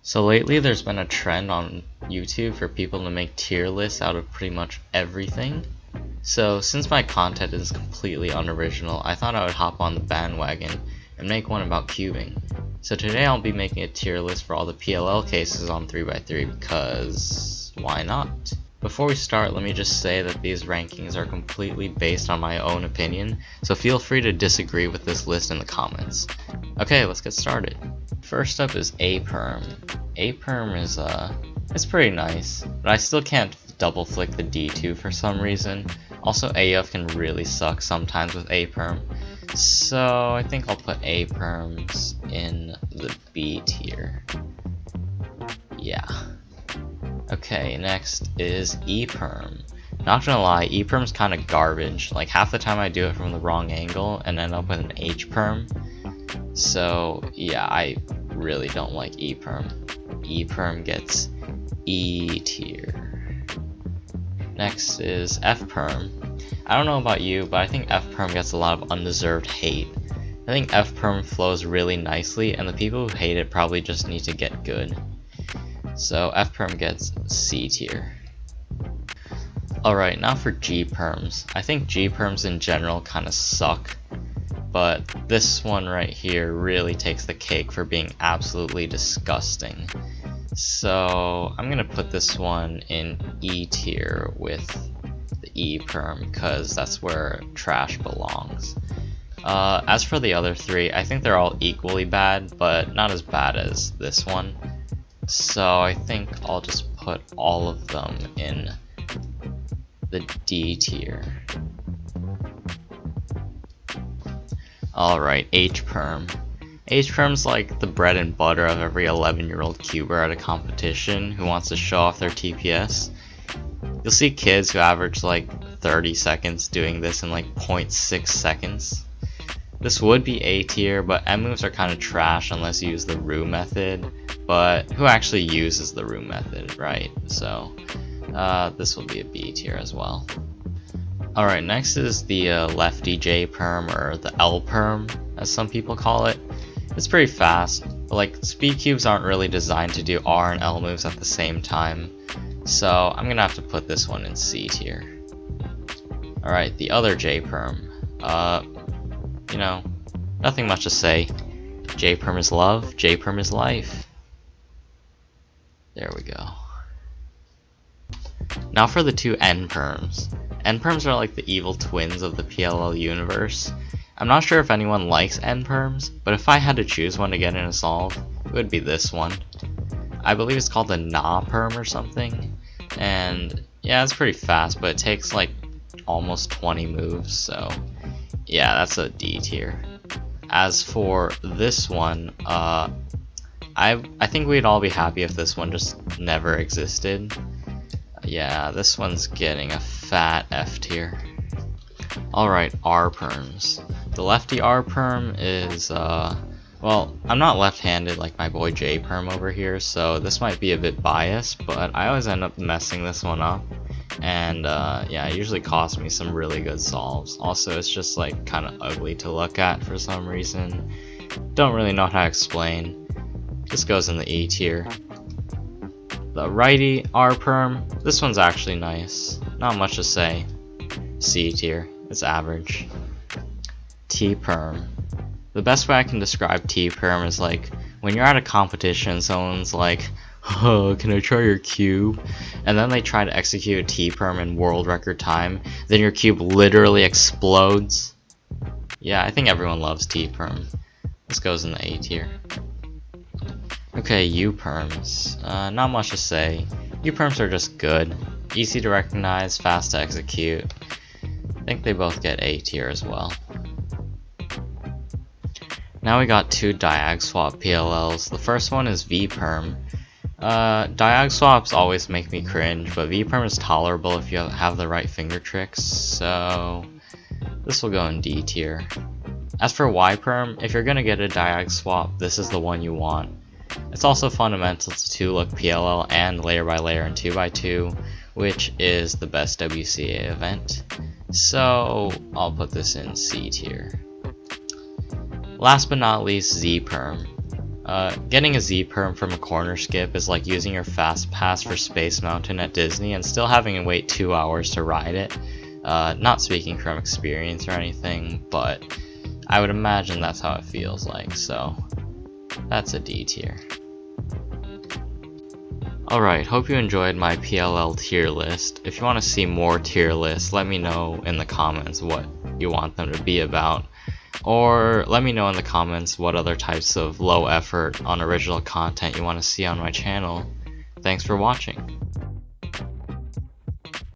So lately there's been a trend on YouTube for people to make tier lists out of pretty much everything. So since my content is completely unoriginal, I thought I would hop on the bandwagon and make one about cubing. So today I'll be making a tier list for all the PLL cases on 3x3 because why not? Before we start, let me just say that these rankings are completely based on my own opinion, so feel free to disagree with this list in the comments. Okay, let's get started. First up is Perm. Perm is it's pretty nice, but I still can't double flick the D2 for some reason. Also, AF can really suck sometimes with Perm, so I think I'll put Perms in the B tier. Yeah. Okay, next is Perm. Not gonna lie, Perm's kinda garbage. Like half the time I do it from the wrong angle and end up with an H-perm. So yeah, I really don't like Perm. Perm gets E tier. Next is F-perm. I don't know about you, but I think F-perm gets a lot of undeserved hate. I think F-perm flows really nicely, and the people who hate it probably just need to get good. So F-perm gets C tier. Alright, now for G-perms. I think G-perms in general kinda suck, but this one right here really takes the cake for being absolutely disgusting. So I'm gonna put this one in E tier with the E-perm, because that's where trash belongs. As for the other three, I think they're all equally bad, but not as bad as this one. So I think I'll just put all of them in the D tier. Alright, H-perm. H-perm's like the bread and butter of every 11-year-old cuber at a competition who wants to show off their TPS. You'll see kids who average like 30 seconds doing this in like 0.6 seconds. This would be A tier, but M moves are kind of trash unless you use the Rue method. But who actually uses the Rue method, right? So this will be a B tier as well. Alright, next is the lefty J-perm, or the L-perm as some people call it. It's pretty fast, but like speed cubes aren't really designed to do R and L moves at the same time. So I'm gonna have to put this one in C tier. Alright, the other J-perm. You know, nothing much to say. J-perm is love, J-perm is life. There we go. Now for the two N-perms. N-perms are like the evil twins of the PLL universe. I'm not sure if anyone likes N-perms, but if I had to choose one to get in a solve, it would be this one. I believe it's called the Na-perm or something. And yeah, it's pretty fast, but it takes like almost 20 moves, so yeah, that's a D tier. As for this one, I think we'd all be happy if this one just never existed. Yeah, this one's getting a fat F tier. Alright, R-perms. The lefty R-perm is, well, I'm not left-handed like my boy J-perm over here, so this might be a bit biased, but I always end up messing this one up. And yeah, it usually costs me some really good solves. Also, it's just like kind of ugly to look at for some reason. Don't really know how to explain. Just goes in the E tier. The righty R-perm, this one's actually nice. Not much to say. C tier, it's average. T-perm. The best way I can describe T-perm is like when you're at a competition, someone's like, "Oh, can I try your cube?" And then they try to execute a T-perm in world record time, then your cube literally explodes. Yeah, I think everyone loves T-perm. This goes in the A tier. Okay, U-perms. Not much to say. U-perms are just good. Easy to recognize, fast to execute. I think they both get A tier as well. Now we got two diag swap PLLs. The first one is V-perm. Diag swaps always make me cringe, but V-perm is tolerable if you have the right finger tricks, so this will go in D tier. As for Y-perm, if you're gonna get a diag swap, this is the one you want. It's also fundamental to 2-look PLL and layer by layer and 2x2, which is the best WCA event. So I'll put this in C tier. Last but not least, Z Perm. Getting a Z Perm from a corner skip is like using your fast pass for Space Mountain at Disney and still having to wait 2 hours to ride it. Not speaking from experience or anything, but I would imagine that's how it feels like, so that's a D tier. Alright, hope you enjoyed my PLL tier list. If you want to see more tier lists, let me know in the comments what you want them to be about. Or let me know in the comments what other types of low effort, unoriginal content you want to see on my channel. Thanks for watching.